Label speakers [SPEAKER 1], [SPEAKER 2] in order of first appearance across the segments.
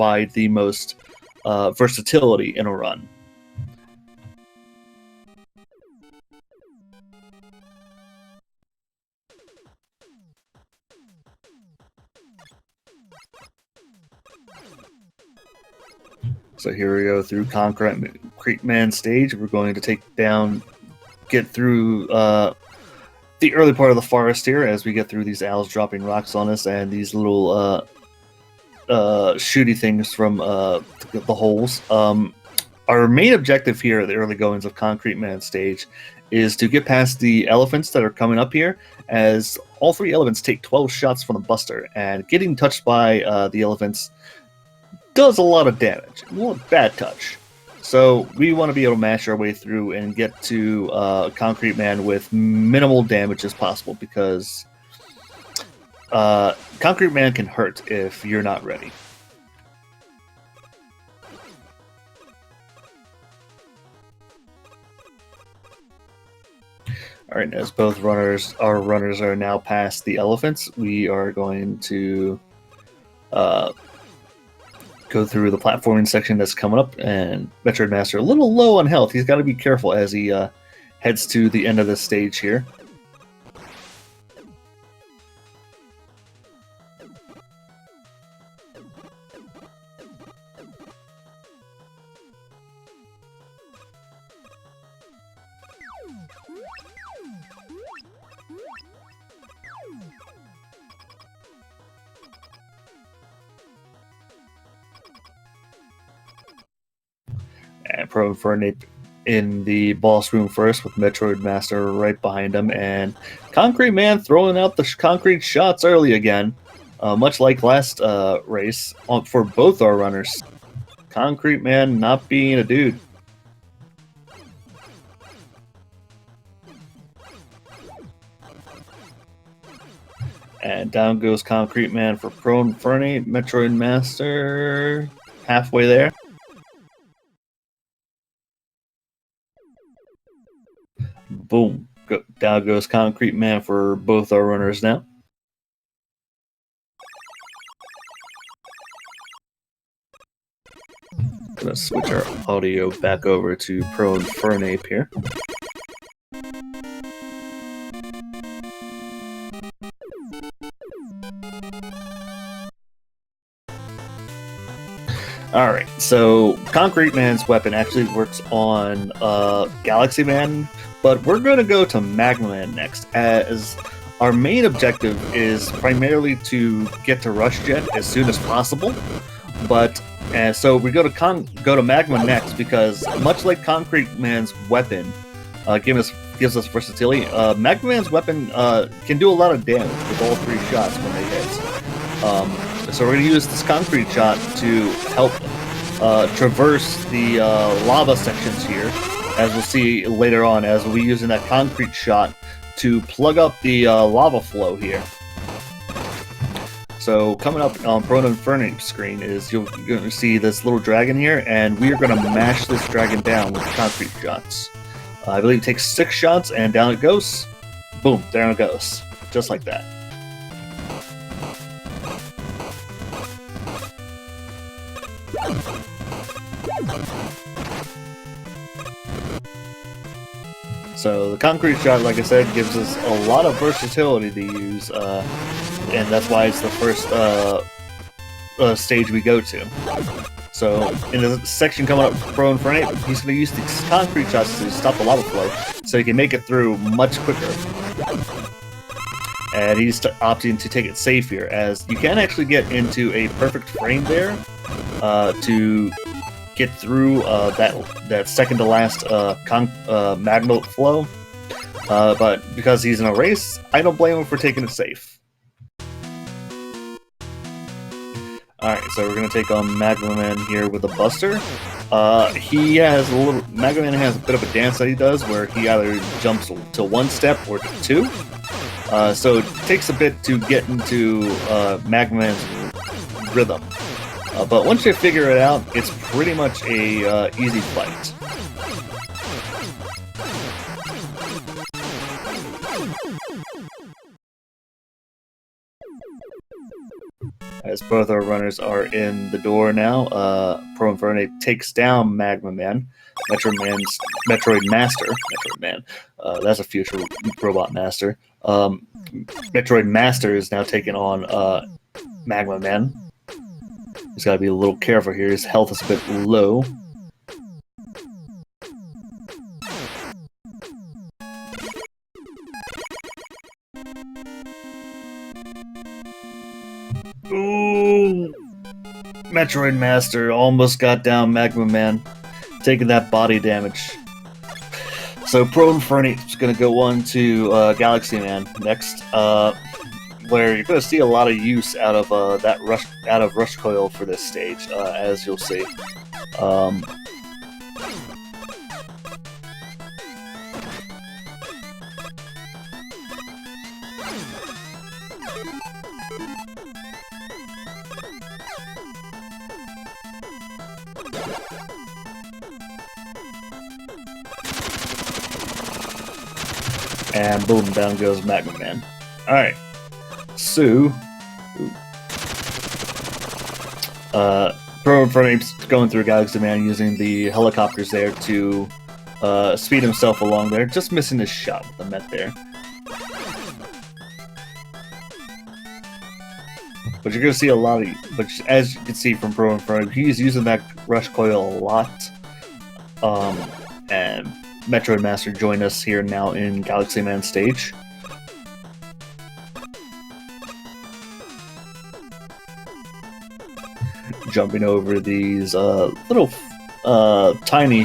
[SPEAKER 1] provide the most versatility in a run. So here we go through Concrete Man stage. We're going to get through the early part of the forest here as we get through these owls dropping rocks on us and these little shooty things from the holes. Our main objective here at the early goings of Concrete Man stage is to get past the elephants that are coming up here, as all 3 elephants take 12 shots from the Buster, and getting touched by the elephants does a lot of damage. Well, bad touch. So we want to be able to mash our way through and get to Concrete Man with minimal damage as possible, because Concrete Man can hurt if you're not ready. Alright, as our runners are now past the elephants, we are going to go through the platforming section that's coming up, and MetroidMaster a little low on health. He's got to be careful as he heads to the end of this stage here. And ProInfernape in the boss room first, with MetroidMaster right behind him, and Concrete Man throwing out the concrete shots early again, much like last race for both our runners. Concrete Man not being a dude. And down goes Concrete Man for ProInfernape. MetroidMaster halfway there. Boom. Down goes Concrete Man for both our runners now. Gonna switch our audio back over to ProInfernape here. Alright, so Concrete Man's weapon actually works on Galaxy Man, but we're going to go to Magma Man next, as our main objective is primarily to get to Rush Jet as soon as possible. But so we go to Magma next, because much like Concrete Man's weapon gives us versatility, Magma Man's weapon can do a lot of damage with all 3 shots when they hit. So we're going to use this concrete shot to help traverse the lava sections here, as we'll see later on, as we'll be using that concrete shot to plug up the lava flow here. So coming up on ProInfernape's screen is you're going to see this little dragon here, and we are going to mash this dragon down with concrete shots. I believe it takes 6 shots, and down it goes. Boom, down it goes. Just like that. So the concrete shot, like I said, gives us a lot of versatility to use, and that's why it's the first stage we go to. So in the section coming up for ProInfernape, he's going to use these concrete shots to stop the lava flow, so he can make it through much quicker. And he's opting to take it safe here, as you can actually get into a perfect frame there to get through that second to last magma flow. But because he's in a race, I don't blame him for taking it safe. Alright, so we're going to take on Magma Man here with a Buster. Magma Man has a bit of a dance that he does, where he either jumps to 1 step or to 2. So it takes a bit to get into Magma Man's rhythm. But once you figure it out, it's pretty much a easy fight. As as both our runners are in the door now. ProInfernape takes down Magma Man. MetroidMaster. Metroid Man. That's a future robot master. MetroidMaster is now taking on Magma Man. He's got to be a little careful here. His health is a bit low. Ooh! MetroidMaster almost got down Magma Man, taking that body damage. So ProInfernape's going to go on to Galaxy Man next, where you're going to see a lot of use out of Rush Coil for this stage, as you'll see. And boom, down goes Magma Man. Alright. So, ProInfernape's going through Galaxy Man using the helicopters there to speed himself along there. Just missing his shot with the Met there. But you're going to see a lot of... But as you can see from ProInfernape, he's using that Rush Coil a lot. And MetroidMaster join us here now in Galaxy Man stage. Jumping over these little tiny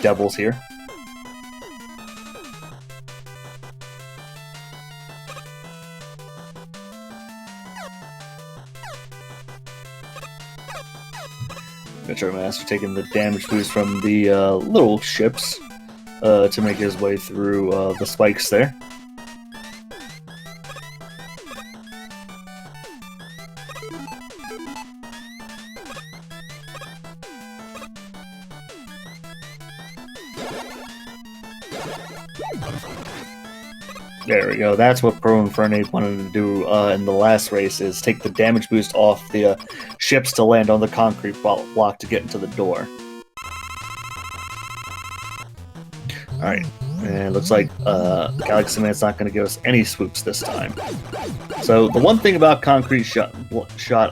[SPEAKER 1] devils here. MetroidMaster taking the damage boost from the little ships to make his way through the spikes there. There we go. That's what ProInfernape wanted to do in the last race, is take the damage boost off the ships to land on the concrete block to get into the door. Alright, and it looks like Galaxy Man's not going to give us any swoops this time. So the one thing about Concrete Shot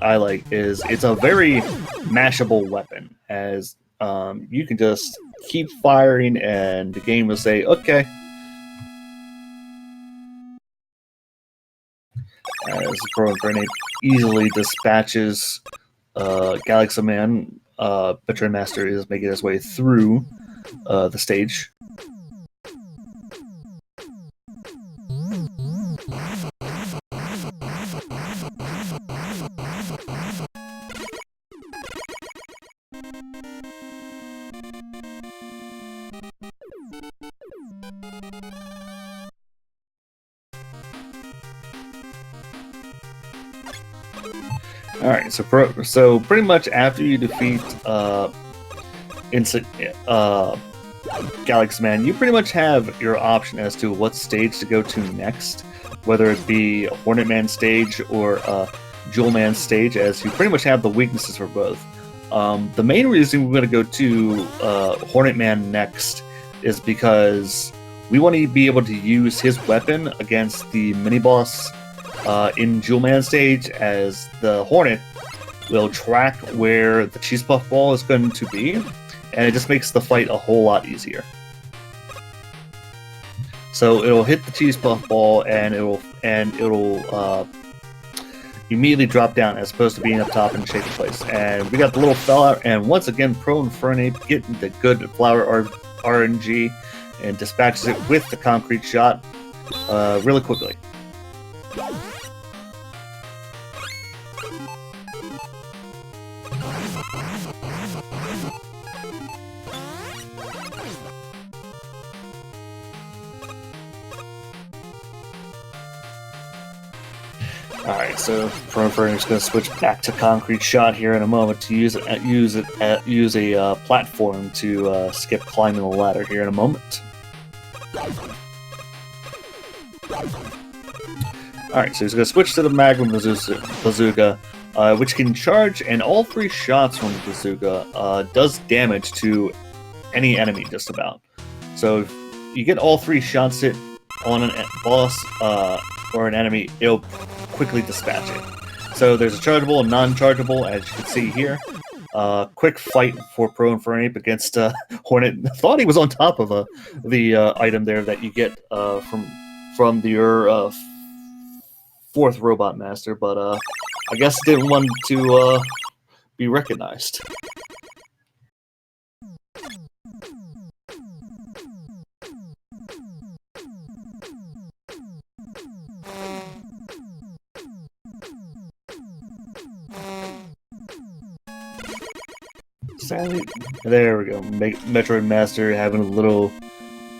[SPEAKER 1] I like is it's a very mashable weapon, as you can just keep firing and the game will say, okay. As ProInfernape easily dispatches Galaxy Man, MetroidMaster is making his way through the stage. Alright, so pretty much after you defeat Galaxy Man, you pretty much have your option as to what stage to go to next, whether it be a Hornet Man stage or a Jewel Man stage, as you pretty much have the weaknesses for both. The main reason we're going to go to Hornet Man next is because we want to be able to use his weapon against the mini-boss in Jewel Man stage, as the Hornet will track where the cheese puff ball is going to be, and it just makes the fight a whole lot easier. So it'll hit the cheese puff ball and it'll immediately drop down, as opposed to being up top and shaking place. And we got the little fella, and once again ProInfernape getting the good flower RNG and dispatches it with the concrete shot really quickly. Alright, so ProInfernape's going to switch back to Concrete Shot here in a moment to use a platform to skip climbing the ladder here in a moment. Alright, so he's going to switch to the Magma Bazooka, which can charge, and all 3 shots from the bazooka does damage to any enemy, just about. So if you get all 3 shots hit on a boss or an enemy, it'll quickly dispatch it. So there's a chargeable and non-chargeable, as you can see here. Quick fight for ProInfernape against Hornet. Thought he was on top of the item there that you get from your 4th Robot Master, but I guess didn't want to be recognized. Sadly, there we go. MetroidMaster having a little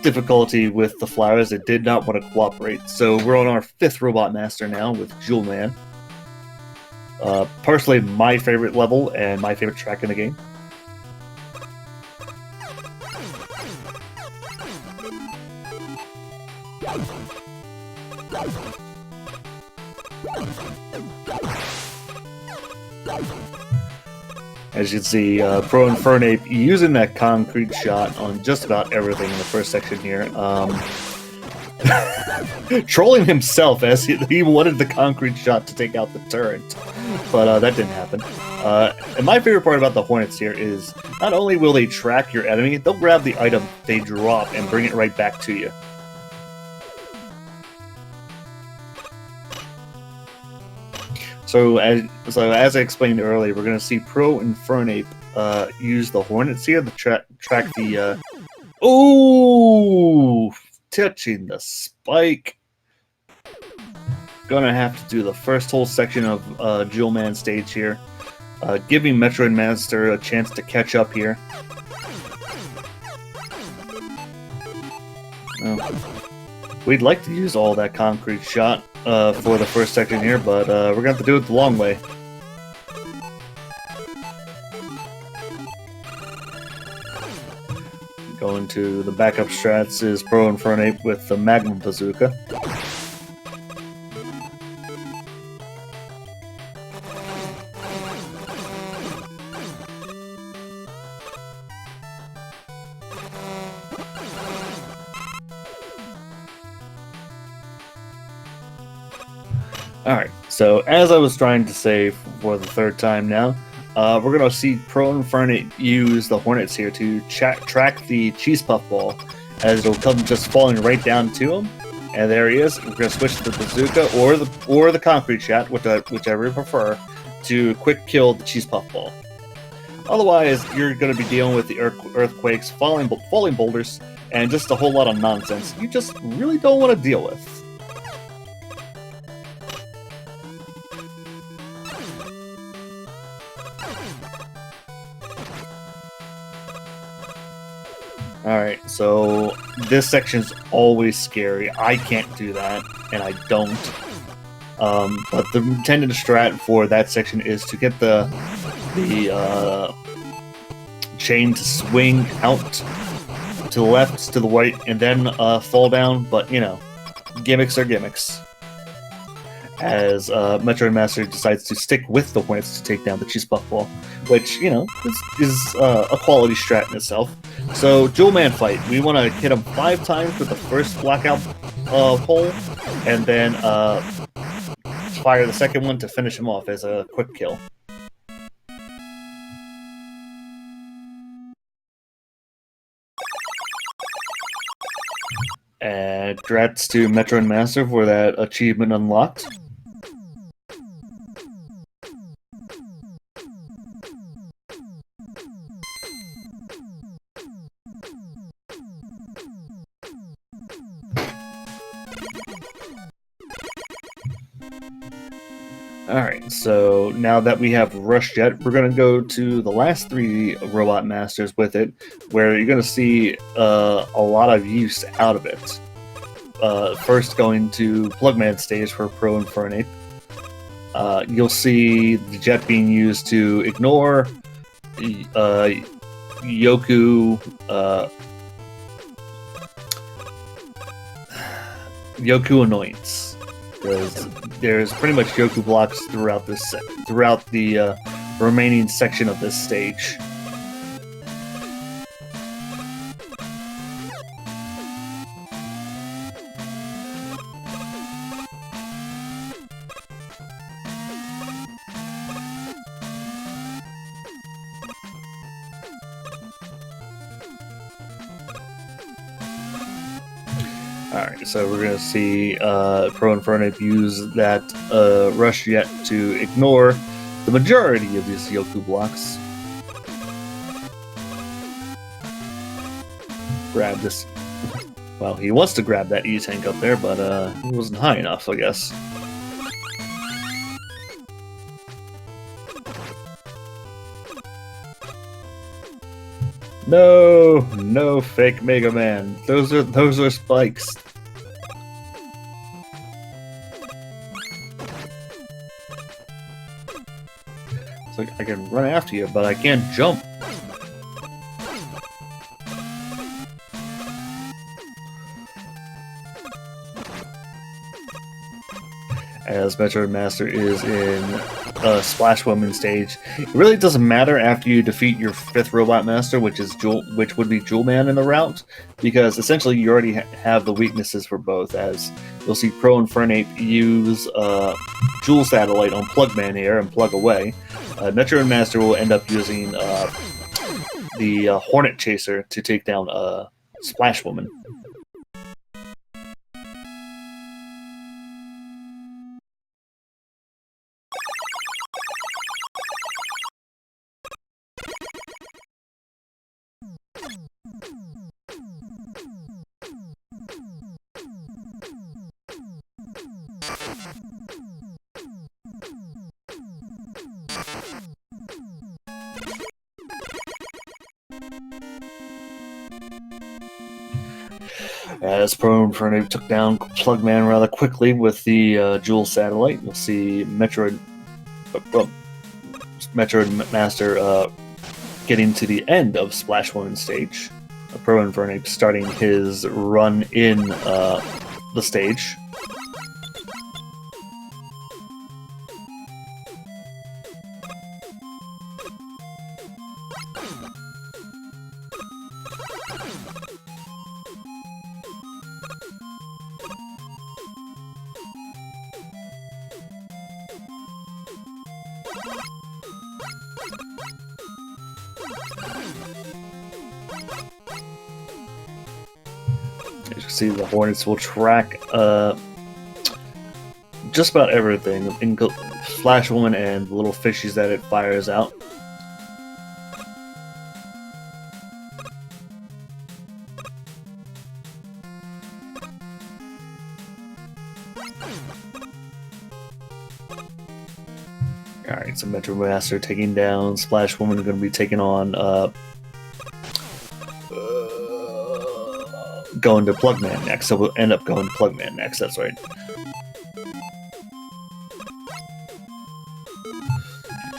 [SPEAKER 1] difficulty with the flowers. It did not want to cooperate. So we're on our 5th Robot Master now with Jewel Man. Personally, my favorite level and my favorite track in the game. As you can see, ProInfernape using that concrete shot on just about everything in the first section here. Trolling himself as he wanted the concrete shot to take out the turret, but that didn't happen. And my favorite part about the Hornets here is not only will they track your enemy, they'll grab the item they drop and bring it right back to you. So as I explained earlier, we're going to see ProInfernape use the Hornets here to track the... Ooh! Touching the spike. Gonna have to do the first whole section of Jewel Man stage here. Giving MetroidMaster a chance to catch up here. We'd like to use all that concrete shot for the first section here, but we're gonna have to do it the long way. Going to the backup strats is ProInfernape with the Magma Bazooka. Alright, so as I was trying to say for the 3rd time now, we're going to see ProInfernape use the Hornets here to track the cheese puff ball, as it'll come just falling right down to him. And there he is. We're going to switch to the bazooka or the concrete shot, whichever you prefer, to quick kill the cheese puff ball. Otherwise, you're going to be dealing with the earthquakes, falling boulders, and just a whole lot of nonsense you just really don't want to deal with. Alright, so this section's always scary. I can't do that, and I don't. But the intended strat for that section is to get the chain to swing out to the left, to the right, and then fall down, but, you know, gimmicks are gimmicks. As MetroidMaster decides to stick with the Hornets to take down the cheese puff ball, which, you know, is a quality strat in itself. So, Jewel Man fight. We want to hit him 5 times with the first blackout pole, and then fire the second one to finish him off as a quick kill. And congrats to MetroidMaster for that achievement unlocked. Alright, so now that we have Rush Jet, we're going to go to the last 3 Robot Masters with it, where you're going to see a lot of use out of it. First going to Plugman stage for ProInfernape. You'll see the jet being used to ignore Yoku annoyance. because there's pretty much Yoku blocks throughout the remaining section of this stage. Alright, so we're going to see ProInfernape use that rush jet to ignore the majority of these Yoku blocks. Grab this. Well, he wants to grab that E-tank up there, but he wasn't high enough, I guess. No, no fake Mega Man. Those are spikes. It's like I can run after you, but I can't jump. As MetroidMaster is in Splash Woman stage, it really doesn't matter after you defeat your 5th Robot Master, which would be Jewel Man in the route, because essentially you already have the weaknesses for both. As you'll see, ProInfernape use Jewel Satellite on Plugman here and Plug Away. MetroidMaster will end up using the Hornet Chaser to take down Splash Woman. As ProInfernape took down Plugman rather quickly with the Jewel Satellite, you'll see MetroidMaster getting to the end of Splash Woman stage. ProInfernape starting his run in the stage. As you can see, the Hornets will track just about everything, Splash Woman and the little fishies that it fires out. Alright, so MetroidMaster taking down Splash Woman is going to be taking on going to Plugman next, so we'll end up going to Plugman next, that's right.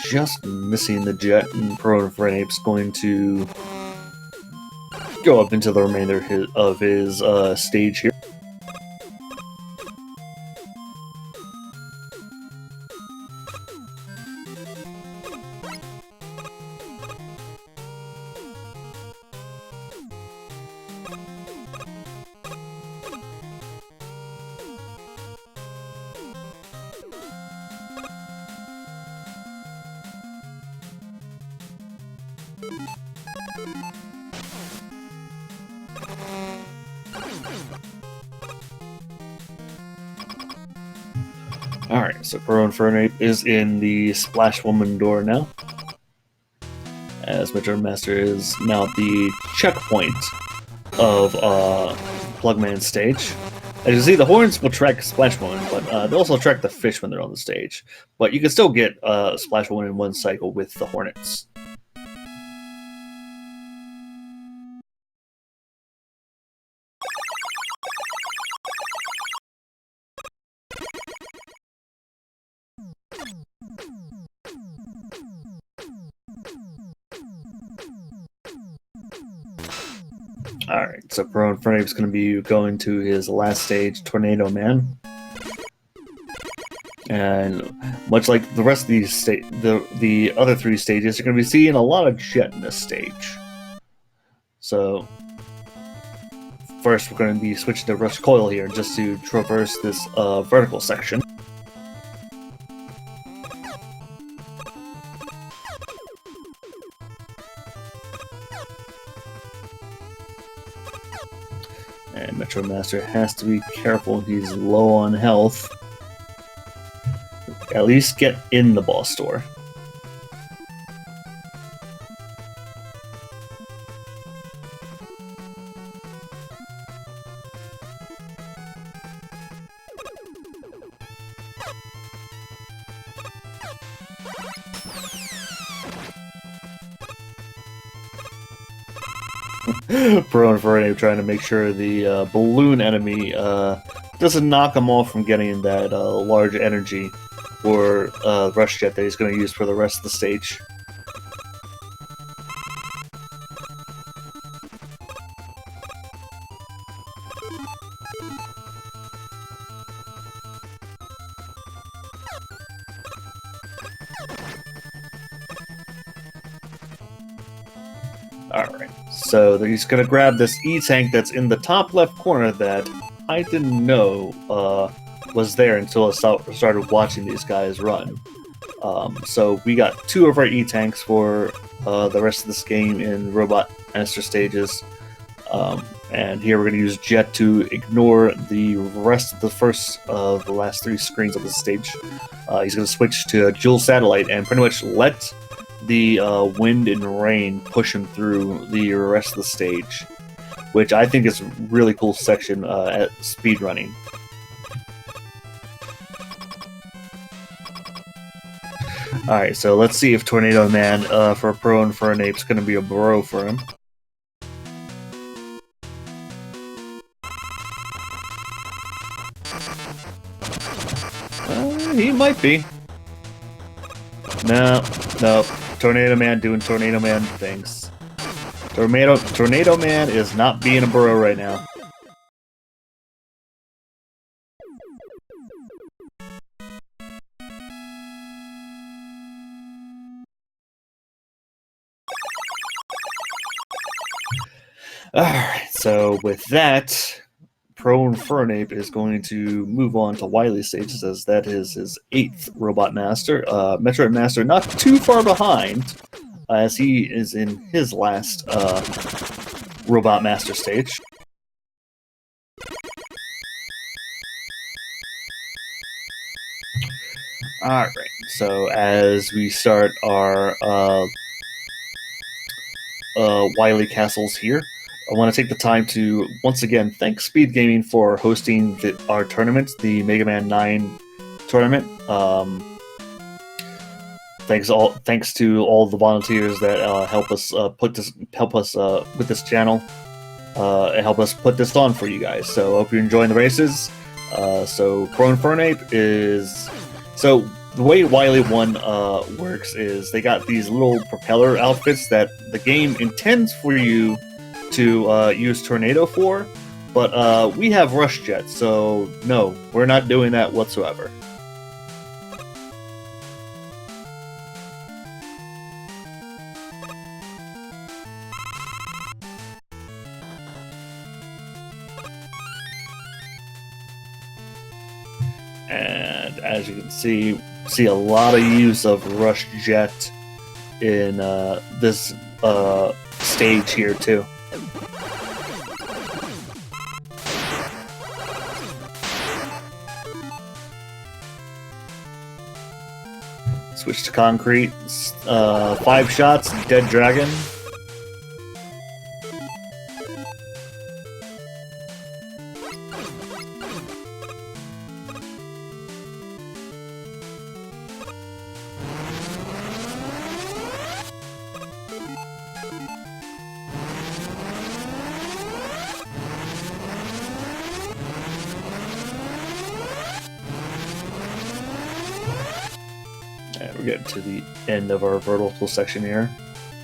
[SPEAKER 1] Just missing the jet, and ProInfernape's going to go up into the remainder of his stage here. Alright, so ProInfernape is in the Splash Woman door now, as MetroidMaster is now at the checkpoint of Plugman stage. As you see, the Hornets will track Splash Woman, but they also track the fish when they're on the stage. But you can still get Splash Woman in one cycle with the Hornets. Alright, so ProInfernape is going to be going to his last stage, Tornado Man. And much like the rest of these the other 3 stages, you're going to be seeing a lot of jet in this stage. So first, we're going to be switching to Rush Coil here just to traverse this vertical section. And MetroidMaster has to be careful. He's low on health. At least get in the boss store. ProInfernape trying to make sure the balloon enemy doesn't knock him off from getting that large energy or rush jet that he's going to use for the rest of the stage. Alright, so he's going to grab this E-Tank that's in the top left corner that I didn't know was there until I started watching these guys run. So we got 2 of our E-Tanks for the rest of this game in Robot Master stages. And here we're going to use Jet to ignore the rest of the last 3 screens of the stage. He's going to switch to Dual Satellite and pretty much let the wind and rain push him through the rest of the stage, which I think is a really cool section at speedrunning. Alright, so let's see if Tornado Man for ProInfernape is going to be a bro for him. He might be. No. Tornado Man doing Tornado Man things. Tornado Man is not being a bro right now. Alright, so with that, ProInfernape is going to move on to Wily stages, as that is his 8th Robot Master. MetroidMaster not too far behind, as he is in his last Robot Master stage. Alright, so as we start our Wily Castles here, I want to take the time to once again thank SpeedGaming for hosting our tournament, the Man9 tournament. Thanks to all the volunteers that help us with this channel and help us put this on for you guys. So I hope you're enjoying the races. So ProInfernape is the way Wily 1 works is they got these little propeller outfits that the game intends for you to use Tornado for, but we have Rush Jet, so no, we're not doing that whatsoever. And as you can see a lot of use of Rush Jet in this stage here too. Switch to concrete. 5 shots, dead dragon. We're getting to the end of our vertical section here.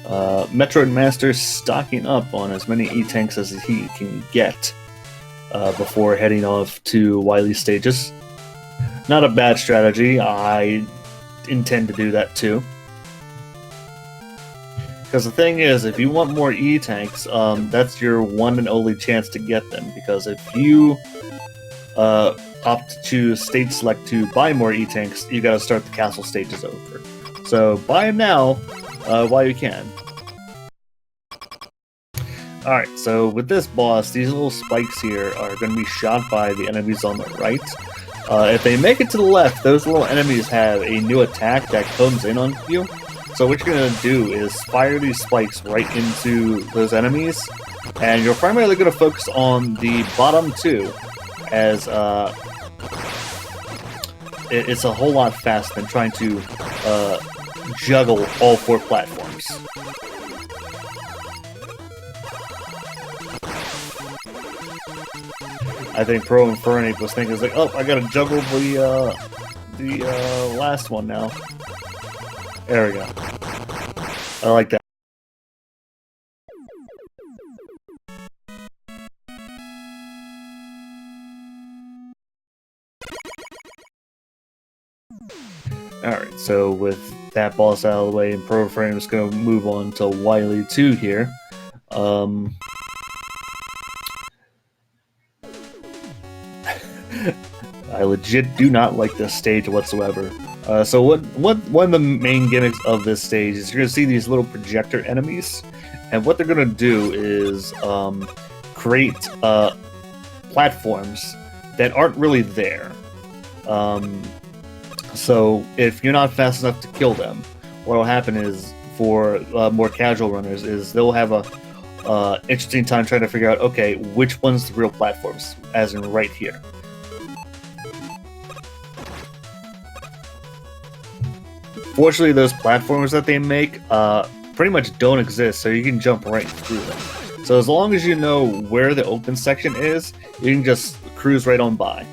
[SPEAKER 1] MetroidMaster stocking up on as many E-Tanks as he can get before heading off to Wily stages. Not a bad strategy. I intend to do that too. Because the thing is, if you want more E-tanks, that's your one and only chance to get them. Because if you opt to choose stage select to buy more E-tanks, you gotta start the castle stages over. So buy them now while you can. Alright, so with this boss, these little spikes here are going to be shot by the enemies on the right. If they make it to the left, those little enemies have a new attack that comes in on you. So what you're going to do is fire these spikes right into those enemies, and you're primarily going to focus on the bottom two, as it's a whole lot faster than trying to juggle all four platforms. I think ProInfernape was thinking, like, oh, I gotta juggle the last one now. There we go. I like that. Alright, so with that boss out of the way, and ProInfernape is gonna move on to Wily 2 here. I legit do not like this stage whatsoever. So one of the main gimmicks of this stage is you're going to see these little projector enemies, and what they're going to do is create platforms that aren't really there. So if you're not fast enough to kill them, what will happen is, for more casual runners, is they'll have a interesting time trying to figure out, okay, which one's the real platforms, as in right here. Fortunately, those platforms that they make pretty much don't exist, so you can jump right through them. So as long as you know where the open section is, you can just cruise right on by.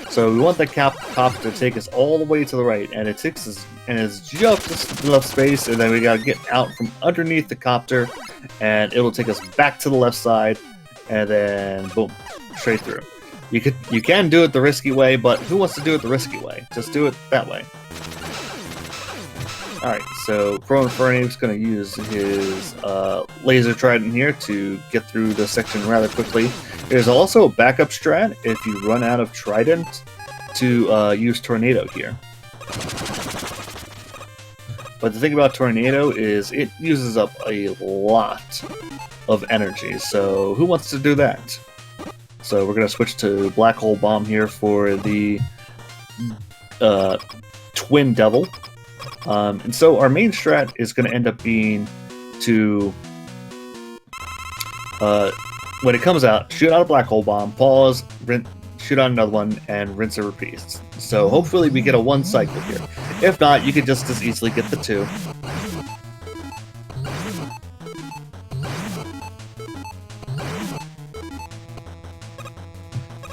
[SPEAKER 1] So we want the copter to take us all the way to the right, and it takes us, and it's just enough space, and then we gotta get out from underneath the copter, and it'll take us back to the left side, and then boom, straight through. You can do it the risky way, but who wants to do it the risky way? Just do it that way. Alright, so ProInfernape's going to use his laser trident here to get through the section rather quickly. There's also a backup strat if you run out of trident to use tornado here. But the thing about tornado is it uses up a lot of energy, so who wants to do that? So we're going to switch to black hole bomb here for the twin devil. And so our main strat is going to end up being to, when it comes out, shoot out a black hole bomb, pause, shoot out another one, and rinse and repeat. So hopefully we get a one cycle here. If not, you could just as easily get the two.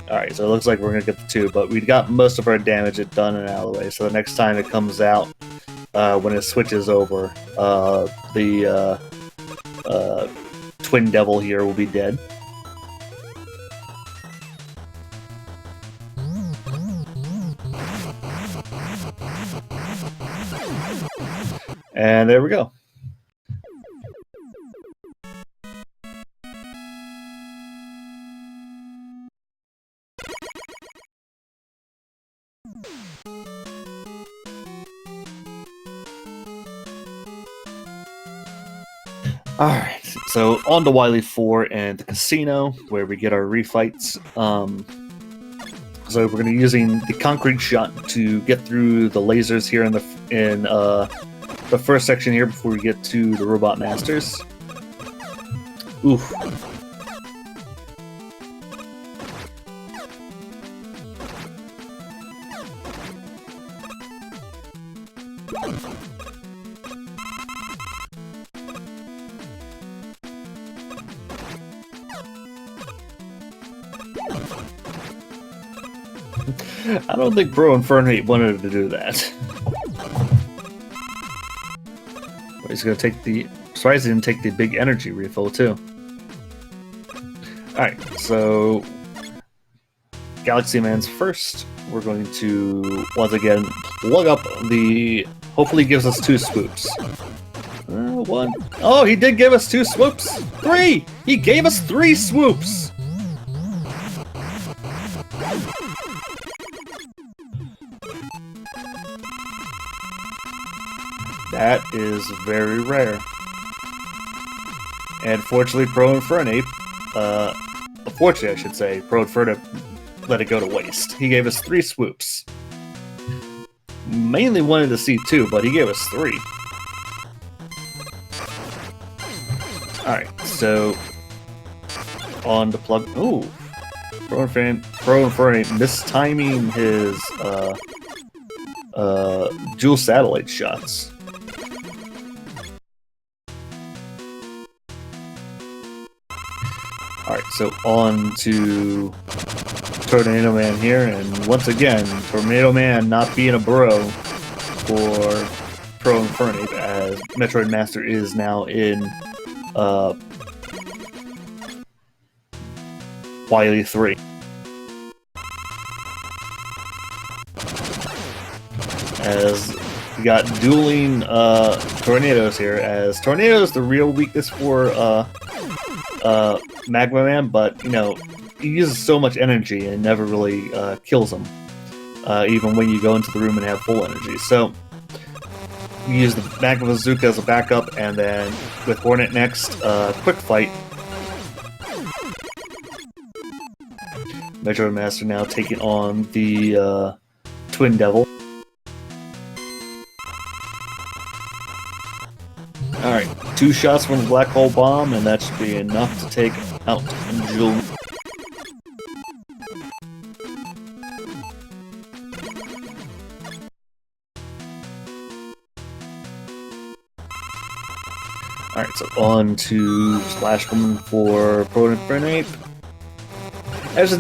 [SPEAKER 1] Alright, so it looks like we're going to get the two, but we got most of our damage done and out of the way, so the next time it comes out, when it switches over, the Twin Devil here will be dead. And there we go. Alright, so on to Wily 4 and the casino, where we get our refights. So we're going to be using the concrete shot to get through the lasers here in the first section here before we get to the robot masters. Oof. I don't think ProInfernape wanted to do that. He's gonna take the. Surprised he didn't take the big energy refill too. Alright, so Galaxy Man's first. We're going to once again plug up the. Hopefully, he gives us 2 swoops. One. Oh, he did give us 2 swoops. 3. He gave us 3 swoops. That is very rare. And fortunately, ProInfernape, unfortunately I should say, ProInfernape let it go to waste. He gave us 3 swoops. Mainly wanted to see 2, but he gave us 3. Alright, so on the plug. Ooh, ProInfernape mistiming his dual satellite shots. Alright, so on to Tornado Man here, and once again, Tornado Man not being a bro for ProInfernape, as MetroidMaster is now in Wily 3. As we got dueling tornadoes here, as tornado is the real weakness for Magma Man, but you know, he uses so much energy and never really kills him, even when you go into the room and have full energy. So you use the Magma Bazooka as a backup, and then with Hornet next, quick fight. MetroidMaster now taking on the Twin Devil. Alright, 2 shots from the Black Hole Bomb, and that should be enough to take out Jewel. Alright, so on to Splash Woman for ProInfernape. As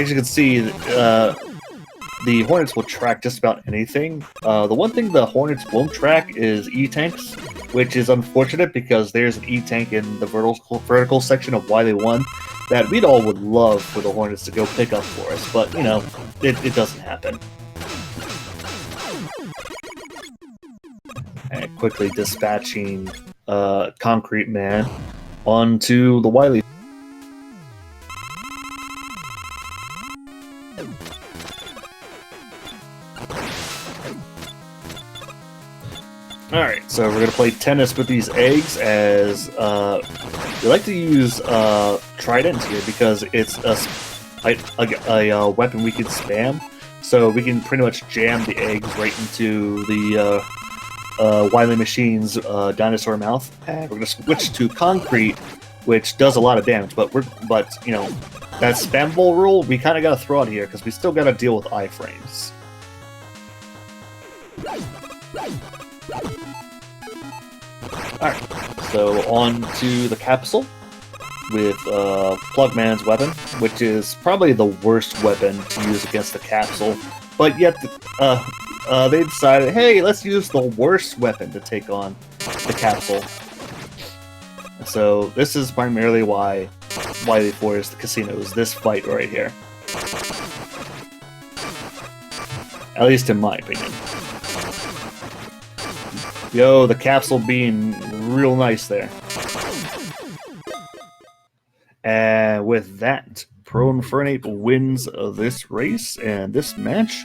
[SPEAKER 1] you can see, the Hornets will track just about anything. The one thing the Hornets won't track is E-Tanks, which is unfortunate because there's an E-Tank in the vertical section of Wily 1 that we'd all would love for the Hornets to go pick up for us, but, you know, it doesn't happen. And quickly dispatching Concrete Man onto the Wily. Alright, so we're going to play tennis with these eggs, as we like to use tridents here because it's a weapon we can spam, so we can pretty much jam the eggs right into the Wily Machine's dinosaur mouth. And we're going to switch to concrete, which does a lot of damage, but you know, that spammable rule we kind of got to throw out here because we still got to deal with iframes. Alright, so on to the capsule with Plugman's weapon, which is probably the worst weapon to use against the capsule, but yet they decided, hey, let's use the worst weapon to take on the capsule. So this is primarily why Wily 4 is the casino, is this fight right here. At least in my opinion. Yo, the capsule being real nice there. And with that, ProInfernape wins this race and this match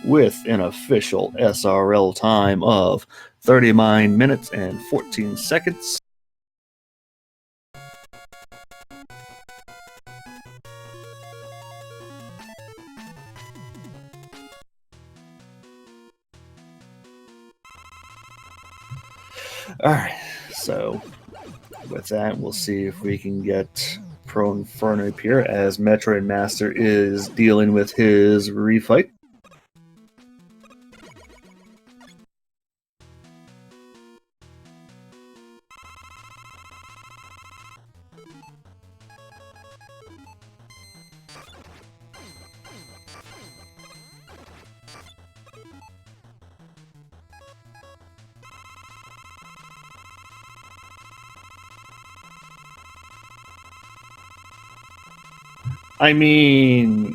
[SPEAKER 1] with an official SRL time of 39 minutes and 14 seconds. Alright, so with that, we'll see if we can get ProInfernape here as MetroidMaster is dealing with his refight. I mean,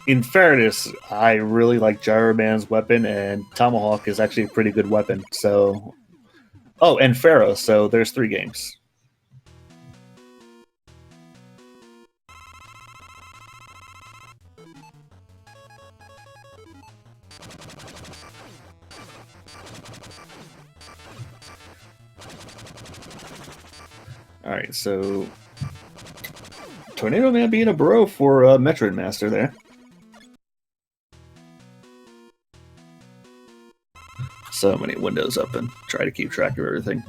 [SPEAKER 1] in fairness, I really like Gyro Man's weapon, and Tomahawk is actually a pretty good weapon. So, oh, and Pharaoh. So there's 3 games. All right, so Tornado Man being a bro for MetroidMaster there. So many windows open. Try to keep track of everything.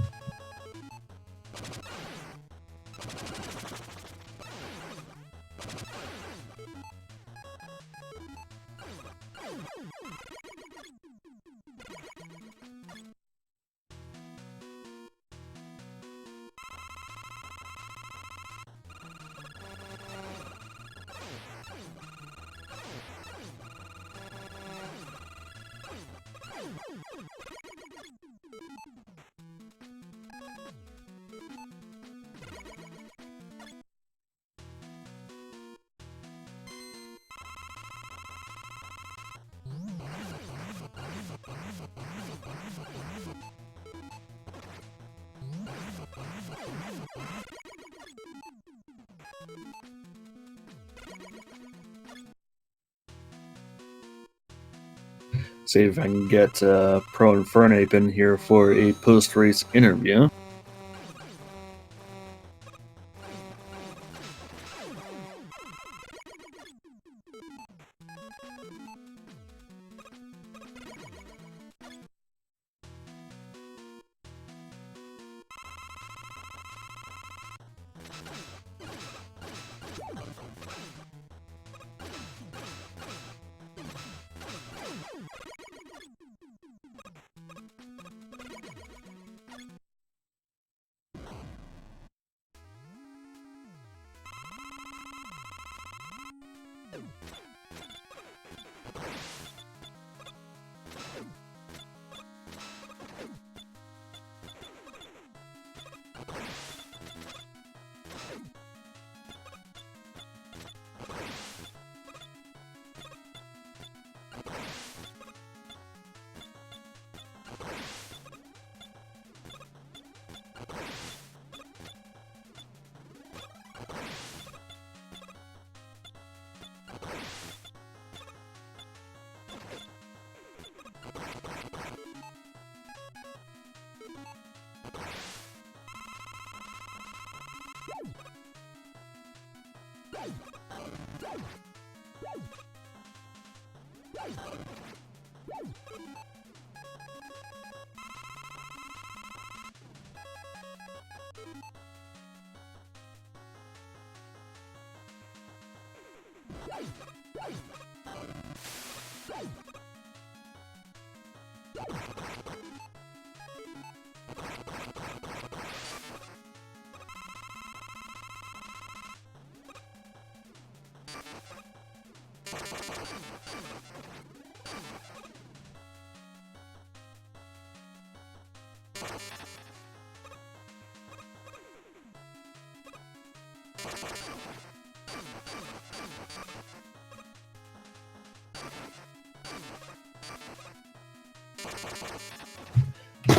[SPEAKER 1] See if I can get ProInfernape in here for a post-race interview.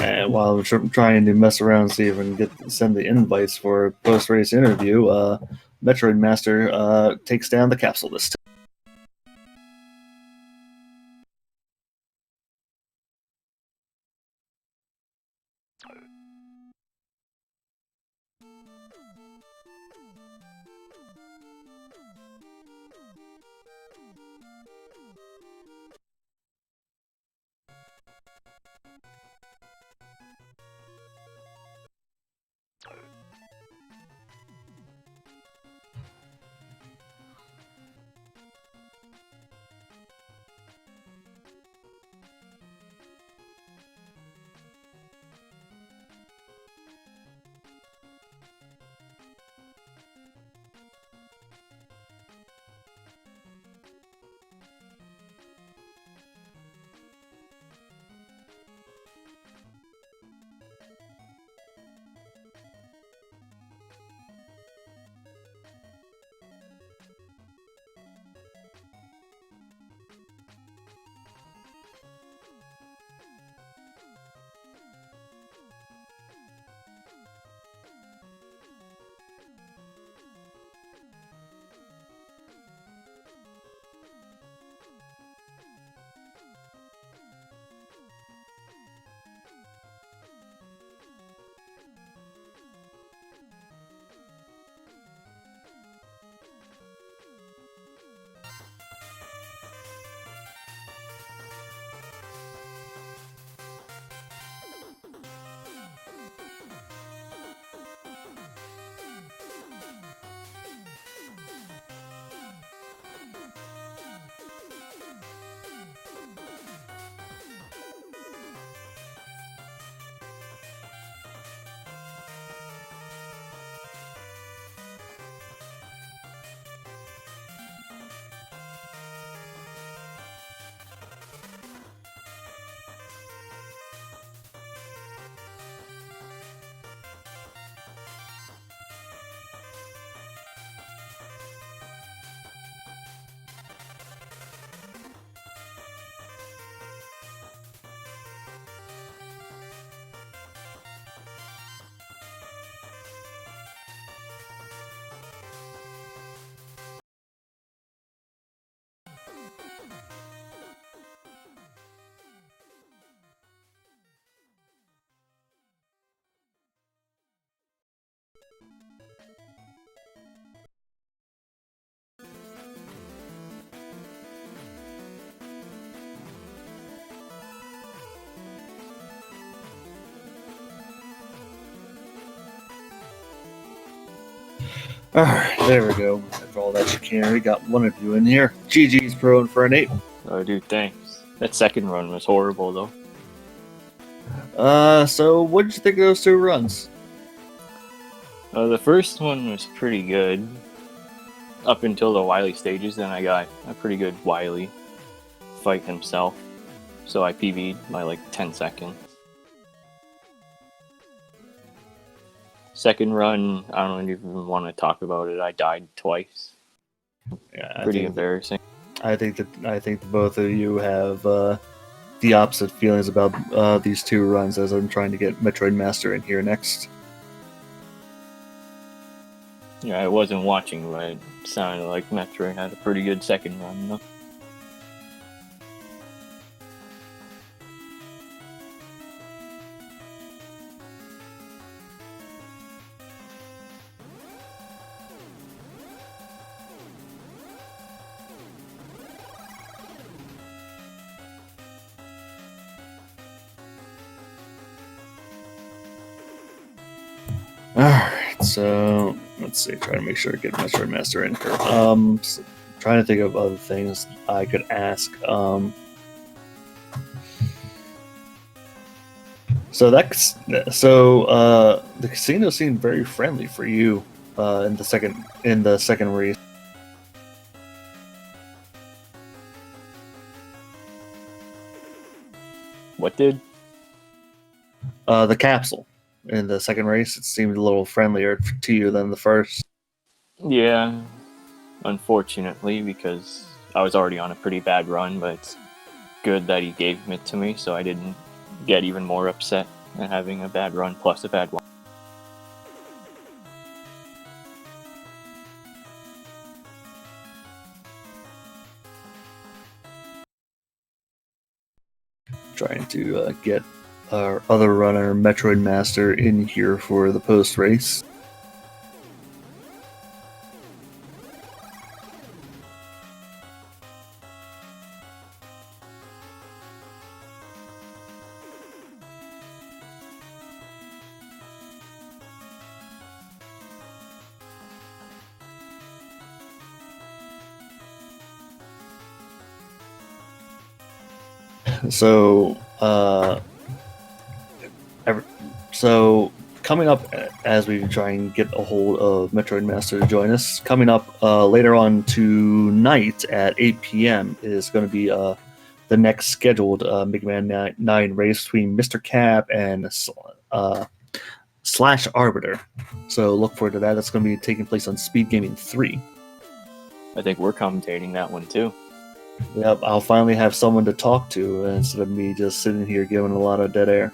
[SPEAKER 1] And while I'm trying to mess around and see if I can send the invites for a post-race interview, MetroidMaster takes down the capsule list. Alright, there we go. After all that chicanery, we got one of you in here. GG's ProInfernape.
[SPEAKER 2] Oh, dude, thanks. That second run was horrible, though.
[SPEAKER 1] So what did you think of those 2 runs?
[SPEAKER 2] The first one was pretty good. Up until the Wily stages, then I got a pretty good Wily fight himself. So I PB'd by like 10 seconds. Second run, I don't even want to talk about it. I died twice.
[SPEAKER 1] Yeah,
[SPEAKER 2] Pretty embarrassing.
[SPEAKER 1] I think that both of you have the opposite feelings about these 2 runs as I'm trying to get MetroidMaster in here next.
[SPEAKER 2] Yeah, I wasn't watching, but it sounded like Metroid had a pretty good second run, though.
[SPEAKER 1] Alright, so let's see, try to make sure I get MetroidMaster in here. So, trying to think of other things I could ask. So the casino seemed very friendly for you in the second race.
[SPEAKER 2] What did?
[SPEAKER 1] The capsule in the second race, it seemed a little friendlier to you than the first.
[SPEAKER 2] Yeah, unfortunately, because I was already on a pretty bad run, but it's good that he gave it to me so I didn't get even more upset at having a bad run plus a bad one.
[SPEAKER 1] Trying to get our other runner, MetroidMaster, in here for the post race. So coming up as we try and get a hold of MetroidMaster to join us, coming up later on tonight at 8 p.m. is going to be the next scheduled Magma 9 race between Mr. Cap and Slash Arbiter. So look forward to that. That's going to be taking place on SpeedGaming 3.
[SPEAKER 2] I think we're commentating that one too.
[SPEAKER 1] Yep, I'll finally have someone to talk to instead of me just sitting here giving a lot of dead air.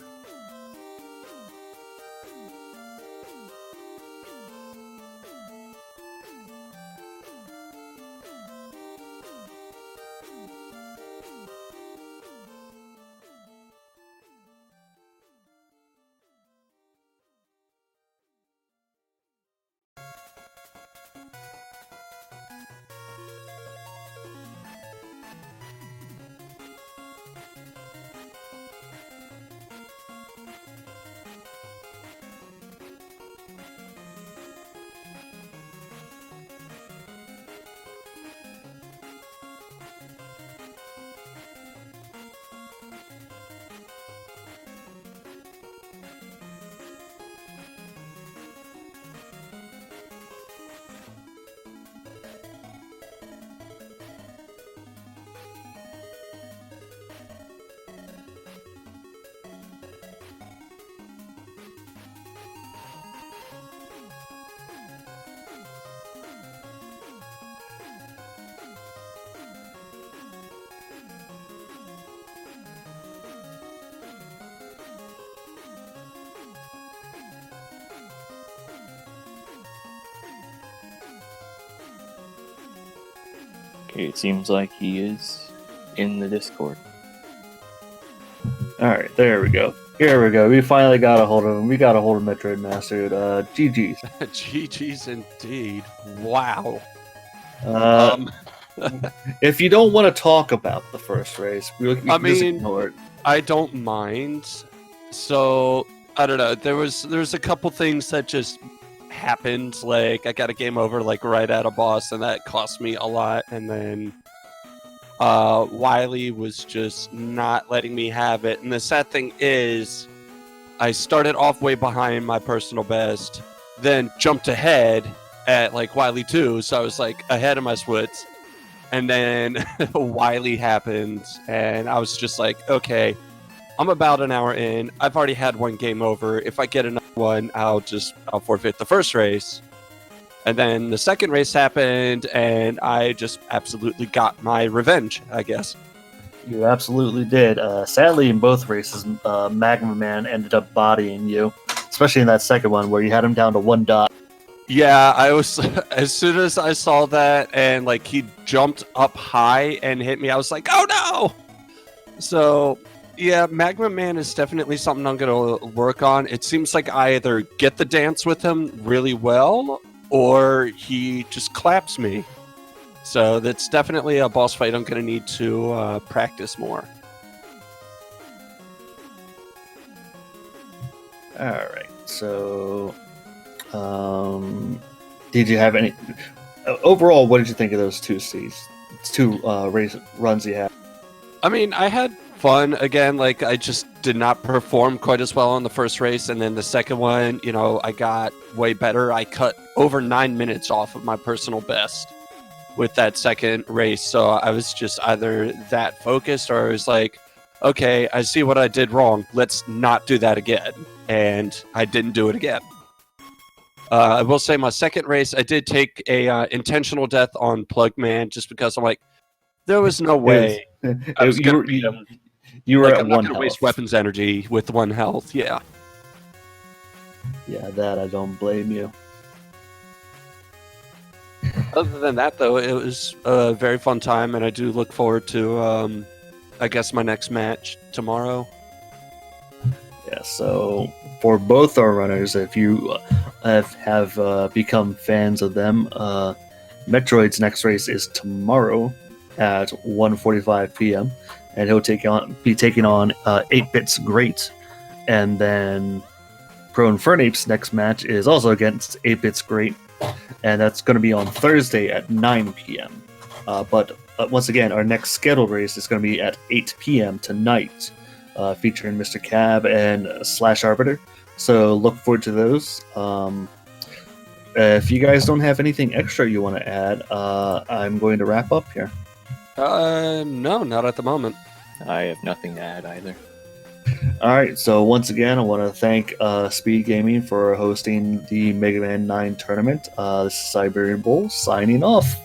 [SPEAKER 2] Okay, it seems like he is in the Discord.
[SPEAKER 1] Alright, there we go. Here we go. We finally got a hold of him. We got a hold of MetroidMaster. GG's.
[SPEAKER 3] GG's indeed. Wow.
[SPEAKER 1] If you don't want to talk about the first race, we can just ignore it.
[SPEAKER 3] I don't mind. So I don't know. There's a couple things that just happened. Like, I got a game over like right at a boss, and that cost me a lot. And then Wily was just not letting me have it. And the sad thing is, I started off way behind my personal best, then jumped ahead at like Wily 2, so I was like ahead of my splits. And then Wily happened, and I was just like, okay, I'm about an hour in. I've already had one game over. If I get another one, I'll forfeit the first race. And then the second race happened, and I just absolutely got my revenge, I guess.
[SPEAKER 1] You absolutely did. Sadly, in both races, Magma Man ended up bodying you, especially in that second one where you had him down to 1 dot.
[SPEAKER 3] Yeah, I was as soon as I saw that and like he jumped up high and hit me, I was like, "Oh no!" So, yeah, Magma Man is definitely something I'm going to work on. It seems like I either get the dance with him really well or he just claps me. So, that's definitely a boss fight I'm going to need to practice more.
[SPEAKER 1] All right. So, did you have any overall? What did you think of those two race runs you had?
[SPEAKER 3] I mean, I had fun again. Like, I just did not perform quite as well on the first race, and then the second one, you know, I got way better. I cut over 9 minutes off of my personal best with that second race, so I was just either that focused or I was like, okay, I see what I did wrong. Let's not do that again, and I didn't do it again. I will say my second race, I did take a intentional death on Plugman just because I'm like, there was no way I was going to beat him.
[SPEAKER 1] You were
[SPEAKER 3] Like,
[SPEAKER 1] at
[SPEAKER 3] I'm not
[SPEAKER 1] 1
[SPEAKER 3] going to
[SPEAKER 1] health.
[SPEAKER 3] waste weapons energy with 1 health. Yeah.
[SPEAKER 1] Yeah, that I don't blame you.
[SPEAKER 3] Other than that, though, it was a very fun time, and I do look forward to, I guess, my next match tomorrow.
[SPEAKER 1] Yeah, so for both our runners, if you have become fans of them, Metroid's next race is tomorrow at 1:45 p.m. and he'll be taking on 8-Bit's Great, and then ProInfernape's next match is also against 8-Bit's Great, and that's going to be on Thursday at 9 p.m. But once again, our next scheduled race is going to be at 8 p.m. tonight. Featuring Mr. Cab and Slash Arbiter. So look forward to those. If you guys don't have anything extra you want to add, I'm going to wrap up here.
[SPEAKER 3] No, not at the moment.
[SPEAKER 2] I have nothing to add either.
[SPEAKER 1] All right, so once again, I want to thank SpeedGaming for hosting the Mega Man 9 tournament. This is Siberian Bull signing off.